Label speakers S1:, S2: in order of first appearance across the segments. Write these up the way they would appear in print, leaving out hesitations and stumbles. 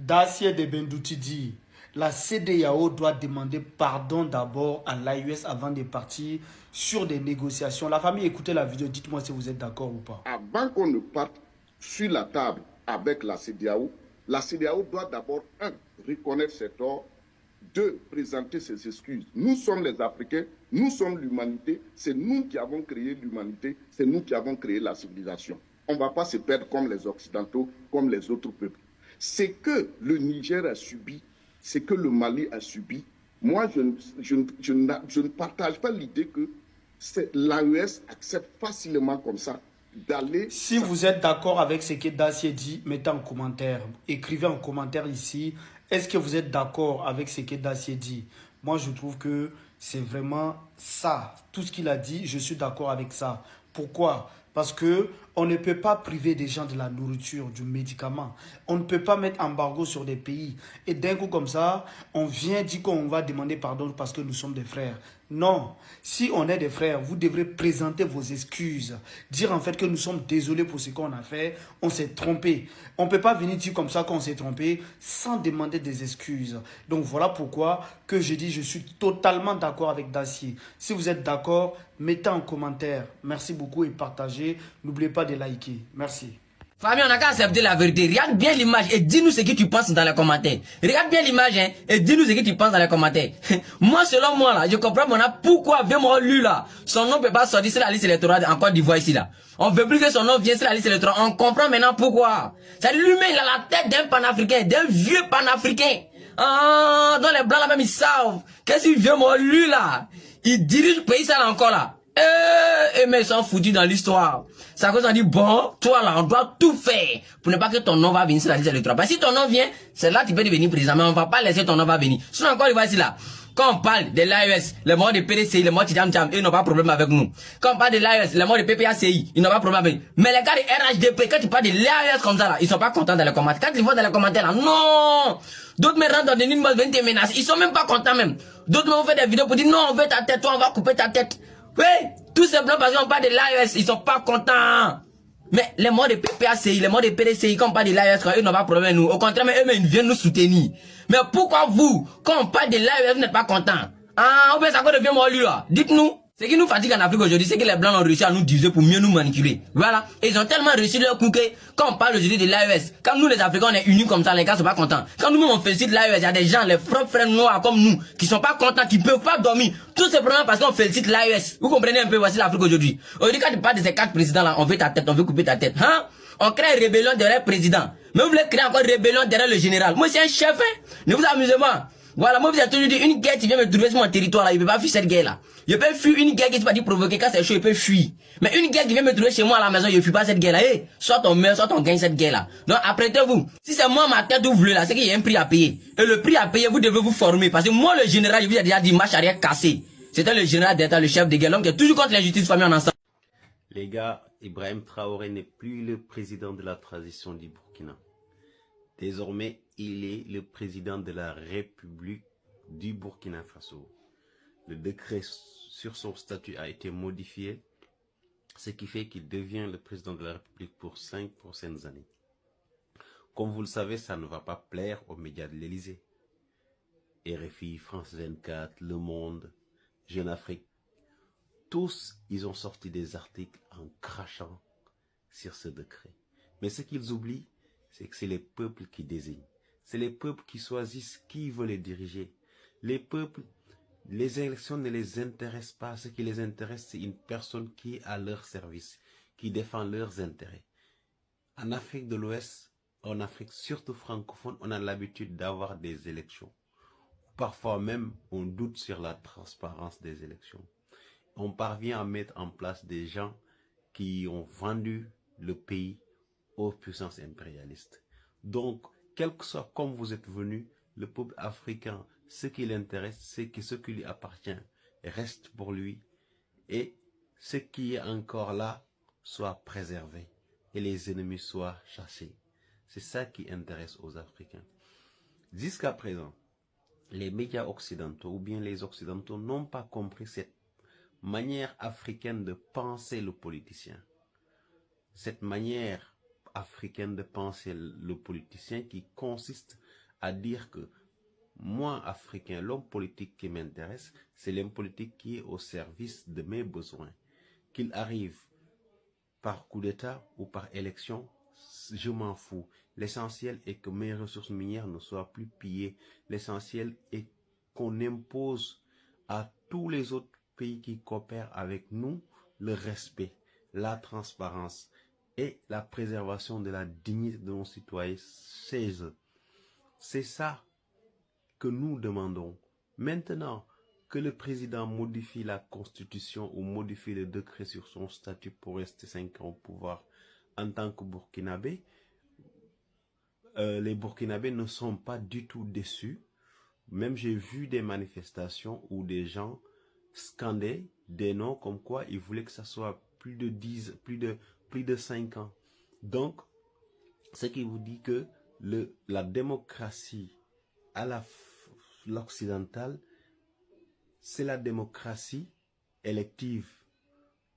S1: Dacier de Bendouti dit, la CEDEAO doit demander pardon d'abord à l'AES avant de partir sur des négociations. La famille, écoutez la vidéo, dites-moi si vous êtes d'accord ou pas.
S2: Avant qu'on ne parte sur la table avec la CEDEAO doit d'abord, un, reconnaître ses torts, deux, présenter ses excuses. Nous sommes les Africains, nous sommes l'humanité, c'est nous qui avons créé l'humanité, c'est nous qui avons créé la civilisation. On ne va pas se perdre comme les Occidentaux, comme les autres peuples. C'est que le Niger a subi, c'est que le Mali a subi. Moi, je ne partage pas l'idée que l'AES accepte facilement comme ça d'aller...
S1: Si vous êtes d'accord avec ce que Dacier dit, mettez en commentaire. Écrivez en commentaire ici. Est-ce que vous êtes d'accord avec ce que Dacier dit? Moi, je trouve que c'est vraiment ça. Tout ce qu'il a dit, je suis d'accord avec ça. Pourquoi? Parce que on ne peut pas priver des gens de la nourriture, du médicament. On ne peut pas mettre embargo sur des pays. Et d'un coup comme ça, on vient dire qu'on va demander pardon parce que nous sommes des frères. Non. Si on est des frères, vous devrez présenter vos excuses. Dire en fait que nous sommes désolés pour ce qu'on a fait. On s'est trompé. On ne peut pas venir dire comme ça qu'on s'est trompé sans demander des excuses. Donc voilà pourquoi que je dis je suis totalement d'accord avec Dacier. Si vous êtes d'accord, mettez en commentaire. Merci beaucoup et partagez. N'oubliez pas de liker. Merci.
S3: Famille, on n'a qu'à accepter la vérité. Regarde bien l'image et dis-nous ce que tu penses dans les commentaires. Regarde bien l'image hein, et dis-nous ce que tu penses dans les commentaires. Moi, selon moi, là, je comprends mon pourquoi vraiment lui là, son nom peut pas sortir sur la liste électorale en Côte d'Ivoire ici là. On veut plus que son nom vienne sur la liste électorale. On comprend maintenant pourquoi. C'est-à-dire lui-même, il a la tête d'un panafricain, d'un vieux panafricain. Ah, dans les blancs là même ils savent. Qu'est-ce qu'il veut moi lui là? Il dirige le pays ça là encore là. Mais ils sont foutus dans l'histoire. C'est à cause on dit, bon, toi là, on doit tout faire pour ne pas que ton nom va venir sur la liste électorale. Parce que si ton nom vient, c'est là que tu peux devenir président, mais on va pas laisser ton nom va venir. Sinon encore, il va ici là. Quand on parle de l'AES, les morts de PDCI, les morts de Tidjam Djam, ils n'ont pas de problème avec nous. Quand on parle de l'AES, les morts de PPACI, ils n'ont pas de problème avec nous. Mais les gars de RHDP, quand tu parles de l'AES comme ça là, ils sont pas contents dans les commentaires. Quand ils vont dans les commentaires là, non! D'autres me rentrent dans des lignes, viennent te menacer. Ils sont même pas contents même. D'autres me font des vidéos pour dire, non, on veut ta tête, toi, on va couper ta tête. Oui, tout simplement parce qu'on parle de l'AES, ils sont pas contents. Mais les morts de PPACI, les morts de PDCI, quand on parle de l'AES, ils n'ont pas de problème avec nous. Au contraire, mais eux-mêmes, ils viennent nous soutenir. Mais pourquoi vous, quand on parle de l'AES, vous n'êtes pas contents? Ah, ou bien ça devient moi lui là. Dites-nous. Ce qui nous fatigue en Afrique aujourd'hui, c'est que les Blancs ont réussi à nous diviser pour mieux nous manipuler. Voilà. Et ils ont tellement réussi leur coup que, quand on parle aujourd'hui de l'AES, quand nous les Africains on est unis comme ça, les gars sont pas contents. Quand nous-mêmes on félicite l'AES, il y a des gens, les propres frères noirs comme nous, qui sont pas contents, qui peuvent pas dormir. Tout simplement parce qu'on félicite l'AES. Vous comprenez un peu, voici l'Afrique aujourd'hui. Aujourd'hui, quand tu parles de ces 4 présidents là, on veut ta tête, on veut couper ta tête. Hein? On crée une rébellion derrière le président. Mais vous voulez créer encore une rébellion derrière le général. Moi, c'est un chef, hein? Ne vous amusez pas. Voilà, moi, vous avez toujours dit, une guerre qui vient me trouver sur mon territoire, là, il ne peut pas fuir cette guerre-là. Je peux fuir une guerre qui ne pas dit provoquer, quand c'est chaud, il peut fuir. Mais une guerre qui vient me trouver chez moi à la maison, je ne fuis pas cette guerre-là. Hey, soit on meurt, soit on gagne cette guerre-là. Donc, apprêtez-vous. Si c'est moi, ma tête, vous voulez, là, c'est qu'il y a un prix à payer. Et le prix à payer, vous devez vous former. Parce que moi, le général, je vous ai déjà dit, marche arrière cassée. C'était le général d'État, le chef de guerre, l'homme qui est toujours contre l'injustice famille en ensemble.
S4: Les gars, Ibrahim Traoré n'est plus le président de la transition du Burkina. Désormais, il est le président de la République du Burkina Faso. Le décret sur son statut a été modifié, ce qui fait qu'il devient le président de la République pour 5 prochaines années. Comme vous le savez, ça ne va pas plaire aux médias de l'Élysée. RFI, France 24, Le Monde, Jeune Afrique, tous, ils ont sorti des articles en crachant sur ce décret. Mais ce qu'ils oublient, c'est que c'est les peuples qui désignent. C'est les peuples qui choisissent qui veut les diriger. Les peuples, les élections ne les intéressent pas. Ce qui les intéresse, c'est une personne qui est à leur service, qui défend leurs intérêts. En Afrique de l'Ouest, en Afrique surtout francophone, on a l'habitude d'avoir des élections. Parfois même, on doute sur la transparence des élections. On parvient à mettre en place des gens qui ont vendu le pays aux puissances impérialistes. Donc, quel que soit comme vous êtes venu, le peuple africain, ce qui l'intéresse, c'est que ce qui lui appartient reste pour lui et ce qui est encore là soit préservé et les ennemis soient chassés. C'est ça qui intéresse aux Africains. Jusqu'à présent, les médias occidentaux ou bien les occidentaux n'ont pas compris cette manière africaine de penser le politicien. Cette manière africaine de penser le politicien qui consiste à dire que moi, Africain, l'homme politique qui m'intéresse, c'est l'homme politique qui est au service de mes besoins. Qu'il arrive par coup d'État ou par élection, je m'en fous. L'essentiel est que mes ressources minières ne soient plus pillées. L'essentiel est qu'on impose à tous les autres pays qui coopèrent avec nous le respect, la transparence et la préservation de la dignité de nos citoyens chez eux. C'est ça que nous demandons. Maintenant, que le président modifie la constitution ou modifie le décret sur son statut pour rester 5 ans au pouvoir en tant que Burkinabé, les Burkinabés ne sont pas du tout déçus. Même j'ai vu des manifestations où des gens scandaient des noms comme quoi ils voulaient que ça soit plus de 5 ans. Donc, ce qui vous dit que la démocratie à l'occidentale, c'est la démocratie élective.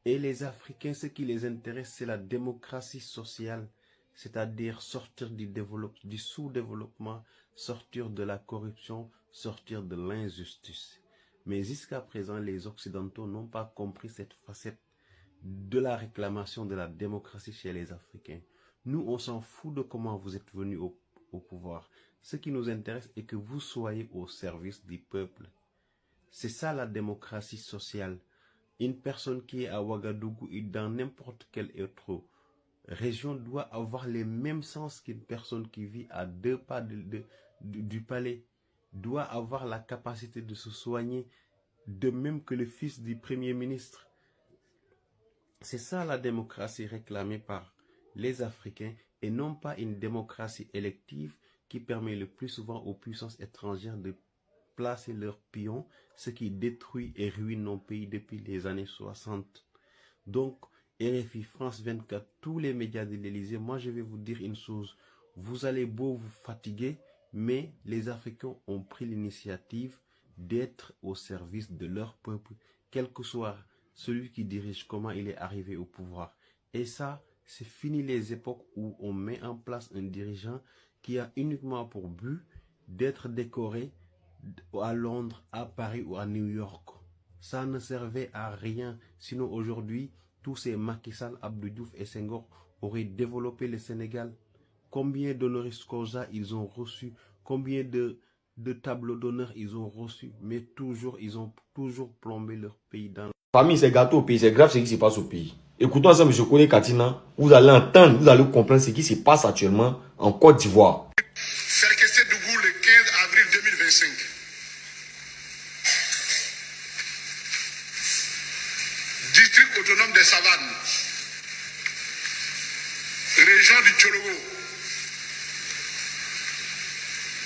S4: Et les Africains, ce qui les intéresse, c'est la démocratie sociale, c'est-à-dire sortir du sous-développement, sortir de la corruption, sortir de l'injustice. Mais jusqu'à présent, les Occidentaux n'ont pas compris cette facette de la réclamation de la démocratie chez les Africains. Nous, on s'en fout de comment vous êtes venus au pouvoir. Ce qui nous intéresse est que vous soyez au service du peuple. C'est ça la démocratie sociale. Une personne qui est à Ouagadougou et dans n'importe quelle autre région doit avoir les mêmes sens qu'une personne qui vit à 2 pas du palais. Doit avoir la capacité de se soigner, de même que le fils du Premier ministre. C'est ça la démocratie réclamée par les Africains et non pas une démocratie élective qui permet le plus souvent aux puissances étrangères de placer leurs pions, ce qui détruit et ruine nos pays depuis les années 60. Donc, RFI, France 24, tous les médias de l'Élysée, moi je vais vous dire une chose, vous allez beau vous fatiguer, mais les Africains ont pris l'initiative d'être au service de leur peuple, quel que soit celui qui dirige, comment il est arrivé au pouvoir. Et ça, c'est fini les époques où on met en place un dirigeant qui a uniquement pour but d'être décoré à Londres, à Paris ou à New York. Ça ne servait à rien. Sinon aujourd'hui, tous ces Macky Sall, Abdou Diouf et Senghor auraient développé le Sénégal. Combien d'honoris causa ils ont reçu, combien de tableaux d'honneur ils ont reçu, mais ils ont toujours plombé leur pays dans la
S5: famille. C'est gâteau au pays, c'est grave ce qui se passe au pays. Écoutons ça, M. Kone Katina, vous allez entendre, vous allez comprendre ce qui se passe actuellement en Côte d'Ivoire.
S2: Ferkessé Dougou le 15 avril 2025. District autonome des Savanes, région du Tchologo,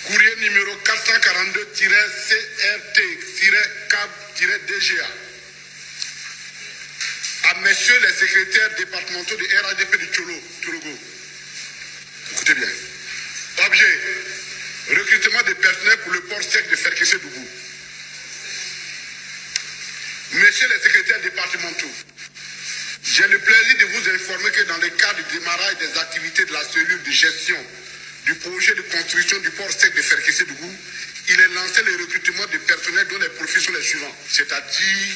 S2: courrier numéro 442-CRT-CAB-DGA. À messieurs les secrétaires départementaux du RADP du Tchologo. Écoutez bien. Objet, recrutement de personnel pour le port sec de Ferkessé Dougou. Messieurs les secrétaires départementaux, j'ai le plaisir de vous informer que dans le cadre du démarrage des activités de la cellule de gestion du projet de construction du port sec de Ferkessé Dougou, il est lancé le recrutement de personnel dont les profils sont les suivants, c'est-à-dire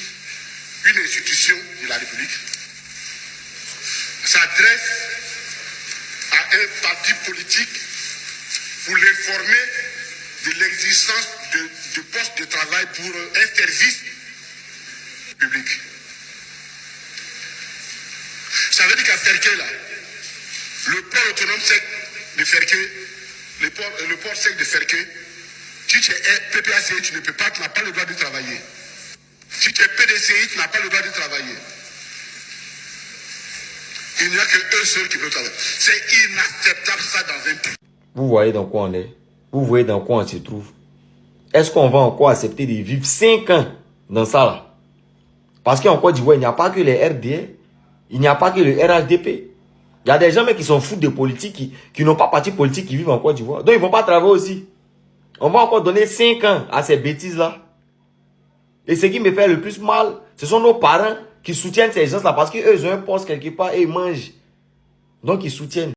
S2: une institution de la République s'adresse à un parti politique pour l'informer de l'existence de postes de travail pour un service public. Ça veut dire qu'à Ferké, là, le port autonome sec de Ferké, le port sec de Ferké, si tu es PPACI, tu n'as pas le droit de travailler. Si tu es PDCI, tu n'as pas le droit de travailler. Il n'y a que eux seuls qui peuvent travailler. C'est inacceptable ça dans un pays.
S5: Vous voyez dans quoi on est? Vous voyez dans quoi on se trouve? Est-ce qu'on va encore accepter de vivre 5 ans dans ça là? Parce qu'en Côte d'Ivoire, il n'y a pas que les RDA, il n'y a pas que le RHDP. Il y a des gens qui s'en foutent de politique, qui n'ont pas parti politique, qui vivent en Côte d'Ivoire. Donc ils ne vont pas travailler aussi. On va encore donner 5 ans à ces bêtises-là. Et ce qui me fait le plus mal, ce sont nos parents qui soutiennent ces gens-là parce qu'eux, ils ont un poste quelque part et ils mangent. Donc ils soutiennent.